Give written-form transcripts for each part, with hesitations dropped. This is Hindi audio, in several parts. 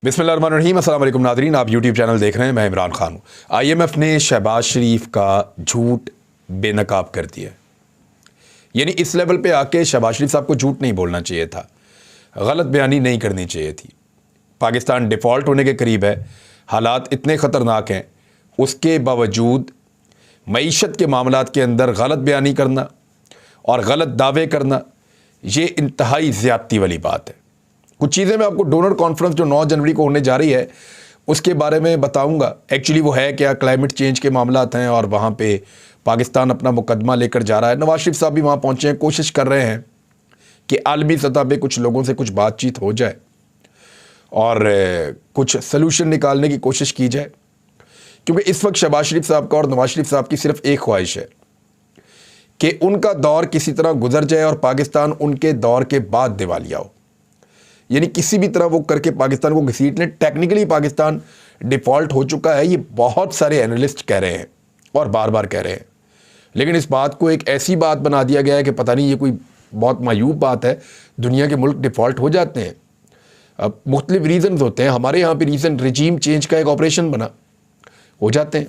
बिस्मिल्लाहिर्रहमानिर्रहीम, अस्सलाम वालेकुम नादरीन। आप यूट्यूब चैनल देख रहे हैं, मैं इमरान खान हूँ। IMF ने शहबाज शरीफ का झूठ बेनकाब कर दिया। यानी इस लेवल पे आके शहबाज शरीफ साहब को झूठ नहीं बोलना चाहिए था, गलत बयानी नहीं करनी चाहिए थी। पाकिस्तान डिफ़ॉल्ट होने के करीब है, हालात इतने ख़तरनाक हैं, उसके बावजूद मईशत के मामलात के अंदर गलत बयानी करना और गलत दावे करना, ये इंतहाई ज़्यादती वाली बात है। कुछ चीज़ें मैं आपको डोनर कॉन्फ्रेंस जो 9 जनवरी को होने जा रही है उसके बारे में बताऊंगा। एक्चुअली वो है क्या, क्लाइमेट चेंज के मामलात हैं और वहाँ पे पाकिस्तान अपना मुकदमा लेकर जा रहा है। नवाज शरीफ साहब भी वहाँ पहुँचे हैं, कोशिश कर रहे हैं कि आलमी सतह पे कुछ लोगों से कुछ बातचीत हो जाए और कुछ सलूशन निकालने की कोशिश की जाए, क्योंकि इस वक्त शहबाज शरीफ साहब का और नवाज शरीफ साहब की सिर्फ एक ख्वाहिश है कि उनका दौर किसी तरह गुजर जाए और पाकिस्तान उनके दौर के बाद दिवालिया हो। यानी किसी भी तरह वो करके पाकिस्तान को घसीट लें। टेक्निकली पाकिस्तान डिफ़ॉल्ट हो चुका है, ये बहुत सारे एनालिस्ट कह रहे हैं और बार बार कह रहे हैं, लेकिन इस बात को एक ऐसी बात बना दिया गया है कि पता नहीं ये कोई बहुत मायूब बात है। दुनिया के मुल्क डिफ़ॉल्ट हो जाते हैं, अब मुख्तलिफ रीज़न्स होते हैं। हमारे यहाँ पे रीज़न रिजीम चेंज का एक ऑपरेशन बना, हो जाते हैं।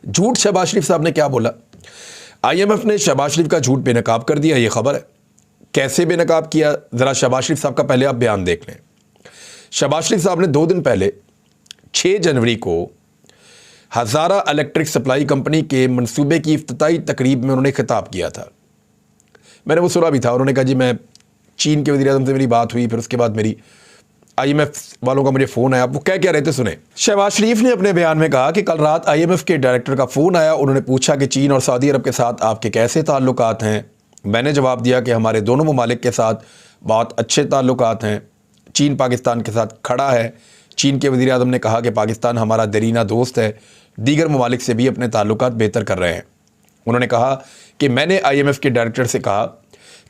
झूठ शहबाज शरीफ साहब ने क्या बोला? IMF ने शहबाज शरीफ का झूठ बेनकाब कर दिया, ये खबर है। कैसे बेनकाब किया, ज़रा शहबाज शरीफ साहब का पहले आप बयान देख लें। शहबाज शरीफ साहब ने 2 दिन पहले 6 जनवरी को हज़ारा इलेक्ट्रिक सप्लाई कंपनी के मंसूबे की इफ्तिताई तकरीब में उन्होंने खिताब किया था। मैंने वो सुना भी था। उन्होंने कहा जी मैं चीन के वज़ीर-ए-आज़म से मेरी बात हुई, फिर उसके बाद मेरी IMF वालों का मुझे फ़ोन आया। वो क्या रहते सुने। शहबाज शरीफ ने अपने बयान में कहा कि कल रात IMF के डायरेक्टर का फ़ोन आया, उन्होंने पूछा कि चीन और सऊदी अरब के साथ आपके कैसे ताल्लुकात हैं। मैंने जवाब दिया कि हमारे दोनों ममालिक के साथ बहुत अच्छे ताल्लुकात हैं। चीन पाकिस्तान के साथ खड़ा है। चीन के वज़ीर-ए-आज़म ने कहा कि पाकिस्तान हमारा दरीना दोस्त है, दीगर ममालिक से भी अपने ताल्लुकात बेहतर कर रहे हैं। उन्होंने कहा कि मैंने IMF के डायरेक्टर से कहा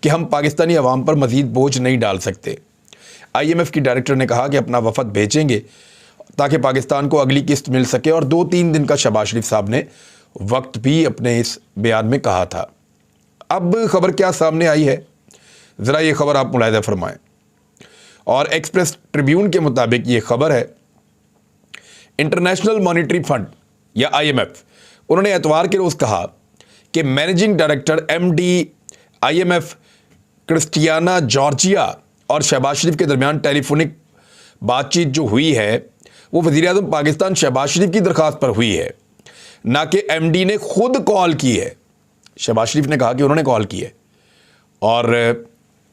कि हम पाकिस्तानी अवाम पर मज़ीद बोझ नहीं डाल सकते। IMF की डायरेक्टर ने कहा कि अपना वफ़द भेजेंगे ताकि पाकिस्तान को अगली किस्त मिल सके, और 2-3 दिन का शहबाज शरीफ साहब ने वक्त भी अपने इस बयान में कहा था। अब खबर क्या सामने आई है, ज़रा ये खबर आप मुलाहिज़ा फरमाएं। और एक्सप्रेस ट्रिब्यून के मुताबिक ये खबर है, इंटरनेशनल मॉनिटरी फंड या IMF, उन्होंने एतवार के रोज़ कहा कि managing director MD IMF Kristalina Georgieva और शहबाज शरीफ के दरमियान टेलीफोनिक बातचीत जो हुई है वो वज़ीर-ए-आज़म पाकिस्तान शहबाज शरीफ की दरख्वास्त पर हुई है, ना कि MD ने खुद कॉल की है। शहबाज शरीफ ने कहा कि उन्होंने कॉल की है और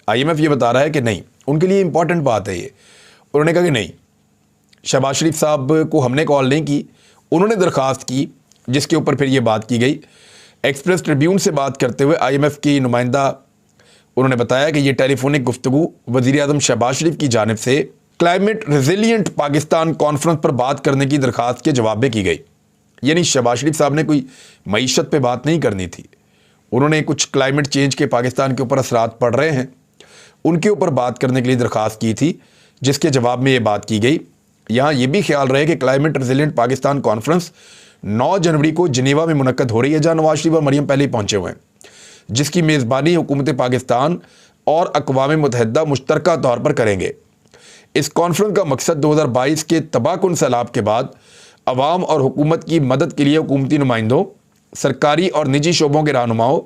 IMF ये बता रहा है कि नहीं, उनके लिए इंपॉर्टेंट बात है ये। उन्होंने कहा कि नहीं, शहबाज शरीफ साहब को हमने कॉल नहीं की, उन्होंने दरख्वास्त की, जिसके ऊपर फिर ये बात की गई। एक्सप्रेस ट्रिब्यून से बात करते हुए IMF की नुमाइंदा उन्होंने बताया कि ये टेलीफोनिक गुफ्तगू वज़ीर-ए-आज़म शहबाज शरीफ की जानिब से क्लाइमेट रेजिलिएंट पाकिस्तान कॉन्फ्रेंस पर बात करने की दरख्वास्त के जवाब में की गई। यानी शहबाज शरीफ साहब ने कोई मईशत पे बात नहीं करनी थी, उन्होंने कुछ क्लाइमेट चेंज के पाकिस्तान के ऊपर असरात पड़ रहे हैं, उनके ऊपर बात करने के लिए दरख्वास्त की थी, जिसके जवाब में ये बात की गई। यहाँ ये भी ख्याल रहे कि क्लाइमेट रेजिलिएंट पाकिस्तान कॉन्फ्रेंस 9 जनवरी को जिनेवा में मुनक्कद हो रही है, जहाँ नवाज शरीफ और मरियम पहले ही पहुँचे हुए हैं, जिसकी मेज़बानी हुकूमत पाकिस्तान और अक़वाम मुत्तहिदा मुश्तरका तौर पर करेंगे। इस कॉन्फ्रेंस का मकसद 2022 के तबाहकुन सैलाब के बाद अवाम और हुकूमत की मदद के लिए हुकूमती नुमाइंदों, सरकारी और निजी शोबों के रहनुमाओं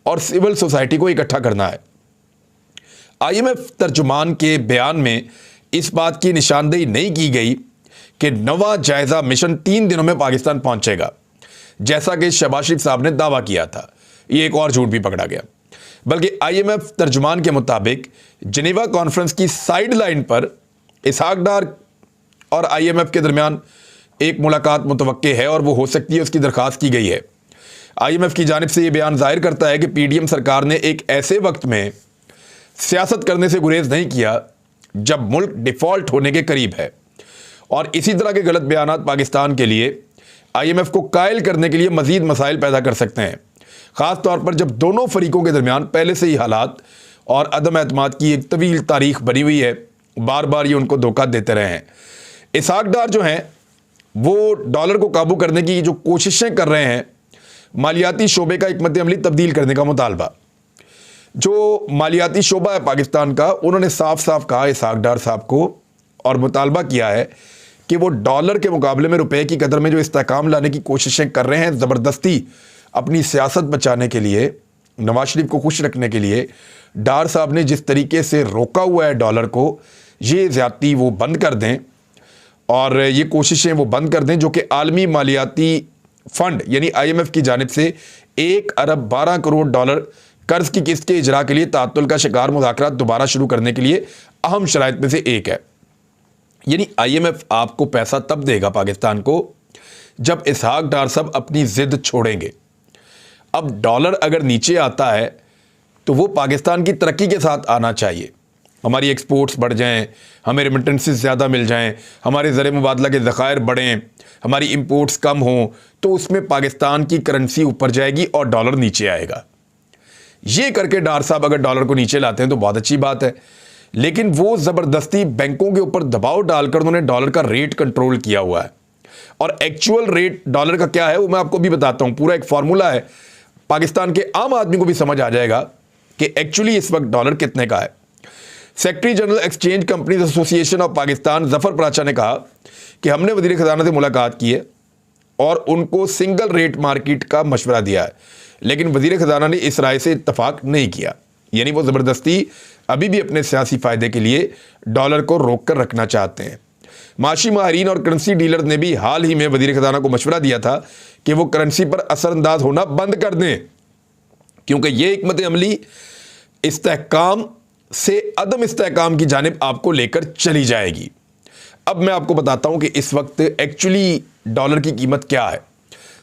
और सिविल सोसाइटी को इकट्ठा करना है। IMF तर्जुमान के बयान में इस बात की निशानदेही नहीं की गई कि नवा जायज़ा मिशन 3 दिनों में पाकिस्तान पहुंचेगा, जैसा कि शहबाज शरीफ साहब ने दावा किया था। ये एक और झूठ भी पकड़ा गया। बल्कि IMF तर्जुमान के मुताबिक जिनेवा कॉन्फ्रेंस की साइड लाइन पर इसहाक डार और IMF के दरमियान एक मुलाकात मुतवक्के है और वो हो सकती है, उसकी दरख्वास्त की गई है। IMF की जानिब से ये बयान जाहिर करता है कि PDM सरकार ने एक ऐसे वक्त में सियासत करने से गुरेज नहीं किया जब मुल्क डिफ़ॉल्ट होने के करीब है, और इसी तरह के गलत बयानात पाकिस्तान के लिए IMF को कायल करने के लिए मज़ीद मसाइल पैदा कर सकते हैं, ख़ास तौर पर जब दोनों फरीकों के दरमियान पहले से ही हालात और अदम एतमाद की एक तवील तारीख बनी हुई है। बार बार ये उनको धोखा देते रहे हैं। इसहाक डार जो हैं वो डॉलर को काबू करने की जो कोशिशें कर रहे हैं, मालियाती शोबे का हिकमत अमली तब्दील करने का मुतालबा। जो मालियाती शोबा है पाकिस्तान का, उन्होंने साफ साफ कहा इसहाक डार साहब को और मुतालबा किया है कि वो डॉलर के मुकाबले में रुपए की कदर में जो इस्तेहकाम लाने की कोशिशें कर रहे हैं ज़बरदस्ती अपनी सियासत बचाने के लिए, नवाज शरीफ को खुश रखने के लिए, डार साहब ने जिस तरीके से रोका हुआ है डॉलर को, ये ज़्यादती वो बंद कर दें और ये कोशिशें वो बंद कर दें जो कि आलमी मालियाती फ़ंड यानी IMF की जानिब से 1 अरब 12 करोड़ डॉलर कर्ज की किस्त के इजरा के लिए तातुल का शिकार मुज़ाकरात दोबारा शुरू करने के लिए अहम शराइत में से एक है। यानी IMF आपको पैसा तब देगा पाकिस्तान को जब इसहाक डार साहब अपनी ज़िद छोड़ेंगे। अब डॉलर अगर नीचे आता है तो वो पाकिस्तान की तरक्की के साथ आना चाहिए, हमारी एक्सपोर्ट्स बढ़ जाएं, हमें रेमिटेंसेस ज़्यादा मिल जाएं, हमारे ज़र मुबादला के ज़खायर बढ़ें, हमारी इंपोर्ट्स कम हों, तो उसमें पाकिस्तान की करेंसी ऊपर जाएगी और डॉलर नीचे आएगा। ये करके डार साहब अगर डॉलर को नीचे लाते हैं तो बहुत अच्छी बात है, लेकिन वो ज़बरदस्ती बैंकों के ऊपर दबाव डालकर उन्होंने डॉलर का रेट कंट्रोल किया हुआ है। और एक्चुअल रेट डॉलर का क्या है वो मैं आपको भी बताता हूँ। पूरा एक फार्मूला है, पाकिस्तान के आम आदमी को भी समझ आ जाएगा कि एक्चुअली इस वक्त डॉलर कितने का है। Secretary general exchange companies association of Pakistan Zafar Paracha ने कहा कि हमने वज़ीर ख़ज़ाना से मुलाकात की है और उनको सिंगल रेट मार्केट का मशवरा दिया है, लेकिन वज़ीर ख़ज़ाना ने इस राय से इत्तफाक नहीं किया। यानी वो ज़बरदस्ती अभी भी अपने सियासी फ़ायदे के लिए डॉलर को रोक कर रखना चाहते हैं। माशी माहरीन और करेंसी डीलर ने भी हाल ही में वज़ीर ख़ज़ाना को मशवरा दिया था कि वो करेंसी पर असरअंदाज होना बंद कर दें, क्योंकि ये हिकमत अमली इस्तेहकाम से अदम इस्तेहकाम की जानिब आपको लेकर चली जाएगी। अब मैं आपको बताता हूं कि इस वक्त एक्चुअली डॉलर की कीमत क्या है।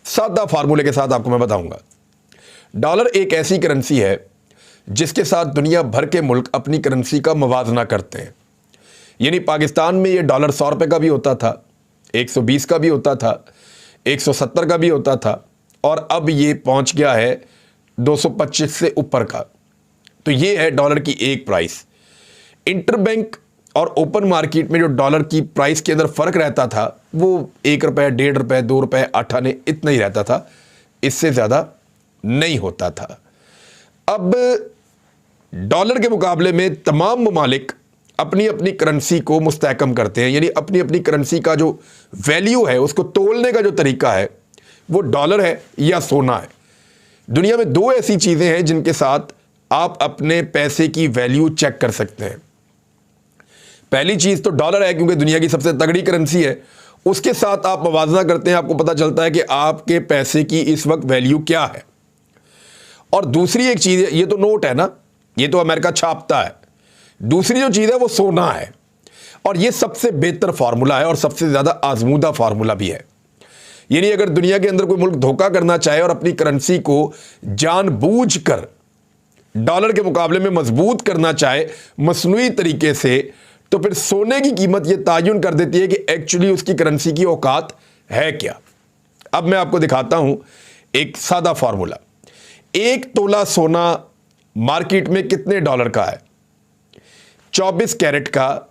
सादा फार्मूले के साथ आपको मैं बताऊंगा। डॉलर एक ऐसी करेंसी है जिसके साथ दुनिया भर के मुल्क अपनी करेंसी का मुवाजना करते हैं। यानी पाकिस्तान में ये डॉलर 100 रुपये का भी होता था, 120 का भी होता था, 170 का भी होता था, और अब ये पहुंच गया है 225 से ऊपर का। तो ये है डॉलर की एक प्राइस। इंटरबैंक और ओपन मार्केट में जो डॉलर की प्राइस के अंदर फ़र्क रहता था वो 1 रुपये, 1.5 रुपये, 2 रुपये, 8 आने इतना ही रहता था, इससे ज़्यादा नहीं होता था। अब डॉलर के मुकाबले में तमाम ममालिक अपनी अपनी करेंसी को मुस्तहकम करते हैं, यानी अपनी अपनी करेंसी का जो वैल्यू है उसको तोलने का जो तरीका है वो डॉलर है या सोना है। दुनिया में 2 ऐसी चीज़ें हैं जिनके साथ आप अपने पैसे की वैल्यू चेक कर सकते हैं। पहली चीज़ तो डॉलर है, क्योंकि दुनिया की सबसे तगड़ी करेंसी है, उसके साथ आप मुवाजना करते हैं, आपको पता चलता है कि आपके पैसे की इस वक्त वैल्यू क्या है। और दूसरी एक चीज़ है, ये तो नोट है ना, ये तो अमेरिका छापता है। दूसरी जो चीज़ है वो सोना है, और ये सबसे बेहतर फार्मूला है और सबसे ज़्यादा आजमूदा फार्मूला भी है। यानी अगर दुनिया के अंदर कोई मुल्क धोखा करना चाहे और अपनी करेंसी को जानबूझकर डॉलर के मुकाबले में मजबूत करना चाहे मसनूई तरीके से, तो फिर सोने की कीमत यह तायुन कर देती है कि एक्चुअली उसकी करेंसी की औकात है क्या। अब मैं आपको दिखाता हूं एक सादा फार्मूला। 1 तोला सोना मार्केट में कितने डॉलर का है? 24 कैरेट का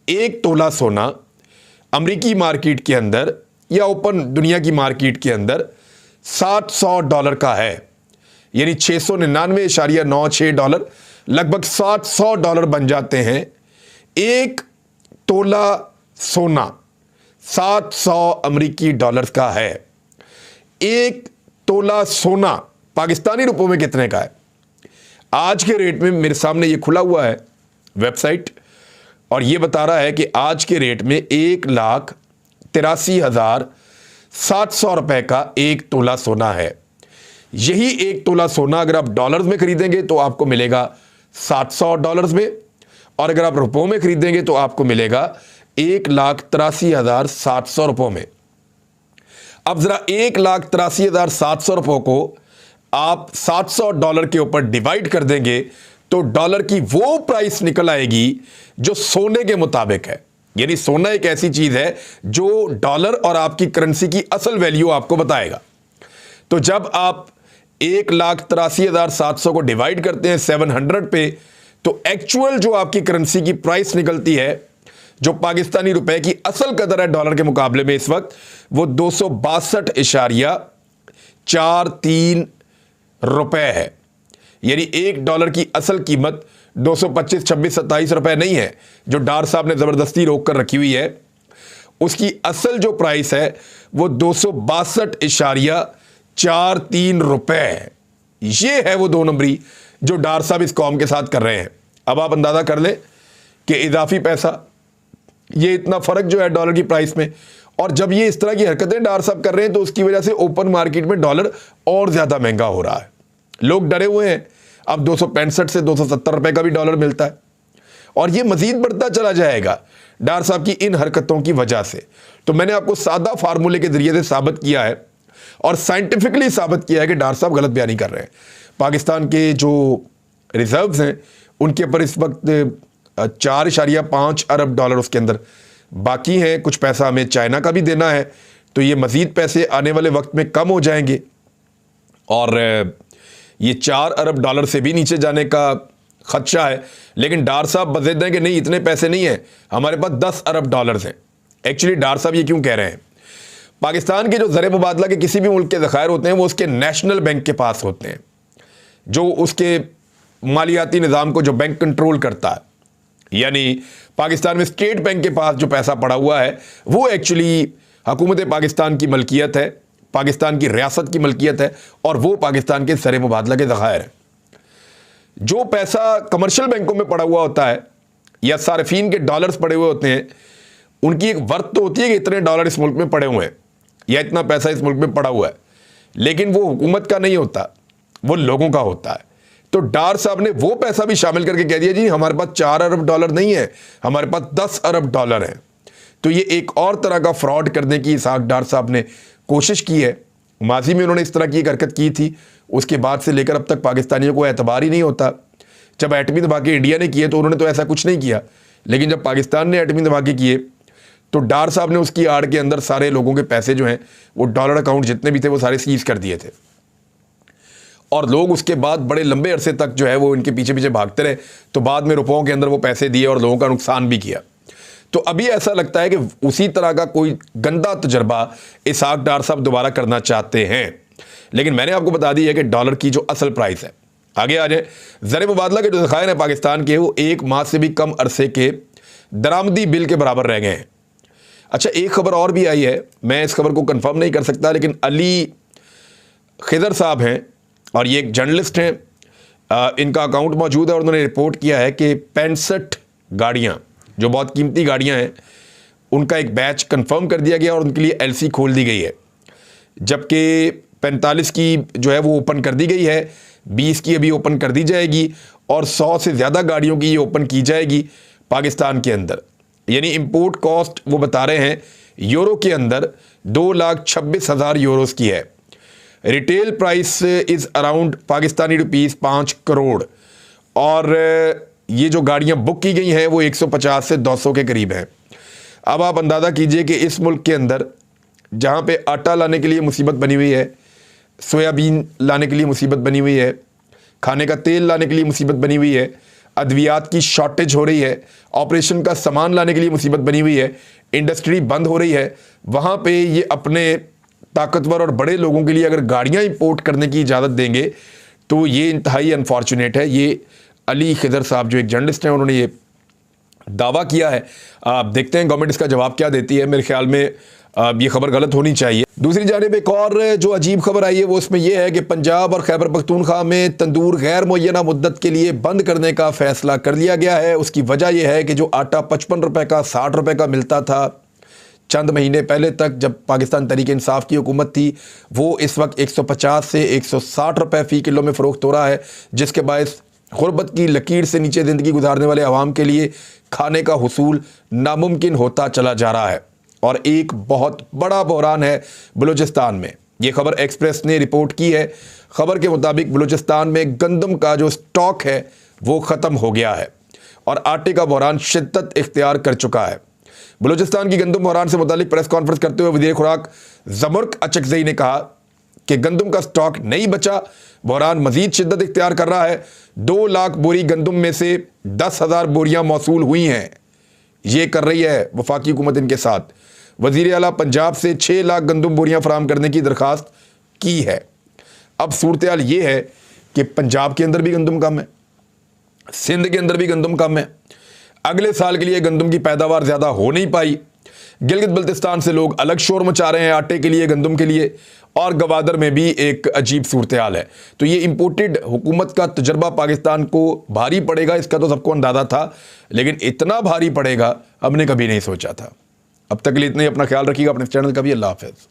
1 तोला सोना अमेरिकी मार्केट के अंदर या ओपन दुनिया की मार्केट के अंदर $700 का है, यानी $699.96, लगभग $700 बन जाते हैं। 1 तोला सोना 700 अमेरिकी डॉलर का है। 1 तोला सोना पाकिस्तानी रुपयों में कितने का है? आज के रेट में मेरे सामने ये खुला हुआ है वेबसाइट, और ये बता रहा है कि आज के रेट में 1,83,700 रुपए का 1 तोला सोना है। यही 1 तोला सोना अगर आप डॉलर्स में खरीदेंगे तो आपको मिलेगा $700 में, और अगर आप रुपयों में खरीदेंगे तो आपको मिलेगा 1,83,700 रुपयों में। अब जरा 1,83,700 रुपयों को आप $700 के ऊपर डिवाइड कर देंगे तो डॉलर की वो प्राइस निकल आएगी जो सोने के मुताबिक है। यानी सोना एक ऐसी चीज है जो डॉलर और आपकी करेंसी की असल वैल्यू आपको बताएगा। तो जब आप 1,83,700 को डिवाइड करते हैं 700 पे, तो एक्चुअल जो आपकी करेंसी की प्राइस निकलती है, जो पाकिस्तानी रुपए की असल कदर है डॉलर के मुकाबले में इस वक्त, वो 262.43 रुपए है। यानी $1 की असल कीमत 225, 26, 27 रुपए नहीं है जो डार साहब ने ज़बरदस्ती रोक कर रखी हुई है। उसकी असल जो प्राइस है वो 262.43 रुपए है। ये है वो 2 नंबरी जो डार साहब इस कौम के साथ कर रहे हैं। अब आप अंदाज़ा कर लें कि इजाफी पैसा, ये इतना फ़र्क जो है डॉलर की प्राइस में, और जब ये इस तरह की हरकतें डार साहब कर रहे हैं तो उसकी वजह से ओपन मार्केट में डॉलर और ज़्यादा महंगा हो रहा है। लोग डरे हुए हैं। अब 265 से 270 रुपए का भी डॉलर मिलता है और ये मजीद बढ़ता चला जाएगा डार साहब की इन हरकतों की वजह से। तो मैंने आपको सादा फार्मूले के जरिए से साबित किया है और साइंटिफिकली साबित किया है कि डार साहब गलत बयानी कर रहे हैं। पाकिस्तान के जो रिजर्व्स हैं उनके ऊपर इस वक्त 4.5 अरब डॉलर उसके अंदर बाकी हैं। कुछ पैसा हमें चाइना का भी देना है, तो ये मज़ीद पैसे आने वाले वक्त में कम हो जाएंगे और ये 4 अरब डॉलर से भी नीचे जाने का खदशा है। लेकिन डार साहब बज़िद हैं कि नहीं, इतने पैसे नहीं हैं, हमारे पास 10 अरब डॉलर्स हैं। एक्चुअली डार साहब ये क्यों कह रहे हैं? पाकिस्तान के जो ज़र मुबादला के किसी भी मुल्क के ज़खायर होते हैं वो उसके नेशनल बैंक के पास होते हैं, जो उसके मालियाती निज़ाम को जो बैंक कंट्रोल करता है। यानी पाकिस्तान में स्टेट बैंक के पास जो पैसा पड़ा हुआ है वो एक्चुअली हुकूमत पाकिस्तान की मलकियत है, पाकिस्तान की रियासत की मलकियत है और वो पाकिस्तान के ज़र मुबादला के ज़खायर हैं। जो पैसा कमर्शियल बैंकों में पड़ा हुआ होता है या सार्फिन के डॉलर्स पड़े हुए होते हैं, उनकी एक वर्थ तो होती है कि इतने डॉलर इस मुल्क में पड़े हुए हैं या इतना पैसा इस मुल्क में पड़ा हुआ है, लेकिन वो हुकूमत का नहीं होता, वो लोगों का होता है। तो डार साहब ने वो पैसा भी शामिल करके कह दिया जी हमारे पास 4 अरब डॉलर नहीं है, हमारे पास 10 अरब डॉलर है। तो ये एक और तरह का फ्रॉड करने की इसहाक डार साहब ने कोशिश की है। माजी में उन्होंने इस तरह की एक हरकत की थी, उसके बाद से लेकर अब तक पाकिस्तानियों को एतबार ही नहीं होता। जब एटमी धमाके इंडिया ने किए तो उन्होंने तो ऐसा कुछ नहीं किया, लेकिन जब पाकिस्तान ने एटमी धमाके किए तो डार साहब ने उसकी आड़ के अंदर सारे लोगों के पैसे जो हैं वो डॉलर अकाउंट जितने भी थे वो सारे सीज कर दिए थे और लोग उसके बाद बड़े लंबे अरसे तक जो है वो इनके पीछे पीछे भागते रहे। तो बाद में रुपयों के अंदर वो पैसे दिए और लोगों का नुकसान भी किया। तो अभी ऐसा लगता है कि उसी तरह का कोई गंदा तजर्बा इसहाक डार साहब दोबारा करना चाहते हैं। लेकिन मैंने आपको बता दी है कि डॉलर की जो असल प्राइस है, आगे आ जाए, ज़र मुबादला के जो ज़खायर हैं पाकिस्तान के वो 1 माह से भी कम अरसे के दरामदी बिल के बराबर रह गए हैं। अच्छा, एक खबर और भी आई है, मैं इस खबर को कंफर्म नहीं कर सकता, लेकिन अली खिदर साहब हैं और ये एक जर्नलिस्ट हैं, इनका अकाउंट मौजूद है और उन्होंने रिपोर्ट किया है कि 65 गाड़ियाँ जो बहुत कीमती गाड़ियाँ हैं उनका एक बैच कंफर्म कर दिया गया और उनके लिए एलसी खोल दी गई है, जबकि 45 की जो है वो ओपन कर दी गई है, 20 की अभी ओपन कर दी जाएगी और 100 से ज़्यादा गाड़ियों की ये ओपन की जाएगी पाकिस्तान के अंदर। यानी इंपोर्ट कॉस्ट वो बता रहे हैं यूरो के अंदर 2,26,000 यूरोस की है। Retail price is around Pakistani rupees 5 crore और ये जो गाड़ियां बुक की गई हैं वो 150 से 200 के करीब हैं। अब आप अंदाज़ा कीजिए कि इस मुल्क के अंदर जहां पे आटा लाने के लिए मुसीबत बनी हुई है, सोयाबीन लाने के लिए मुसीबत बनी हुई है, खाने का तेल लाने के लिए मुसीबत बनी हुई है, अद्वियात की शॉर्टेज हो रही है, ऑपरेशन का सामान लाने के लिए मुसीबत बनी हुई है, इंडस्ट्री बंद हो रही है, वहाँ पे ये अपने ताकतवर और बड़े लोगों के लिए अगर गाड़ियाँ इंपोर्ट करने की इजाज़त देंगे तो ये इंतहाई अनफॉर्चुनेट है। ये अली खिदर साहब जो एक जर्नलिस्ट हैं उन्होंने ये दावा किया है। आप देखते हैं गवर्नमेंट इसका जवाब क्या देती है। मेरे ख्याल में ये खबर गलत होनी चाहिए। दूसरी जानिब एक और जो अजीब खबर आई है वो उसमें यह है कि पंजाब और खैबर पख्तूनख्वा में तंदूर गैर मुअय्यना मुद्दत के लिए बंद करने का फैसला कर लिया गया है। उसकी वजह यह है कि जो आटा 55 रुपये का 60 रुपये का मिलता था चंद महीने पहले तक जब पाकिस्तान तहरीक इंसाफ की हुकूमत थी, वो इस वक्त 150 से 160 रुपये फ़ी किलो में फ़रोख्त हो रहा है, जिसके बायस गुर्बत की लकीर से नीचे ज़िंदगी गुजारने वाले अवाम के लिए खाने का हुसूल नामुमकिन होता चला जा रहा है। और एक बहुत बड़ा बहरान है बलूचिस्तान में। ये खबर एक्सप्रेस ने रिपोर्ट की है। खबर के मुताबिक बलूचिस्तान में गंदम का जो स्टॉक है वो ख़त्म हो गया है और आटे का बहरान शिद्दत इख्तियार कर चुका है। बलूचिस्तान की गंदम बहरान से मुतालिक प्रेस कॉन्फ्रेंस करते हुए वज़ीर खुराक ज़मरुक अचकज़ई ने कहा कि गंदम का स्टॉक नहीं बचा, बहरान मज़ीद शिद्दत इख्तियार कर रहा है। 2 लाख बोरी गंदम में से 10,000 बोरियाँ मौसूल हुई हैं। ये कर रही है वफाकी हुकूमत इनके साथ। वज़ीर आला पंजाब से 6 लाख गंदम बोरियाँ फराहम करने की दरख्वास्त की है। अब सूरत हाल ये है कि पंजाब के अंदर भी गंदम कम है, सिंध के अंदर भी गंदम कम है, अगले साल के लिए गंदम की पैदावार ज़्यादा हो नहीं पाई। गिलगित बल्तिस्तान से लोग अलग शोर मचा रहे हैं आटे के लिए, गंदम के लिए, और गवादर में भी एक अजीब सूरत हाल है। तो ये इंपोर्टेड हुकूमत का तजर्बा पाकिस्तान को भारी पड़ेगा, इसका तो सबको अंदाज़ा था, लेकिन इतना भारी पड़ेगा हमने कभी नहीं सोचा था। अब तक के लिए इतना ही। अपना ख्याल रखिएगा, अपने चैनल का भी। अल्लाह हाफ़िज़।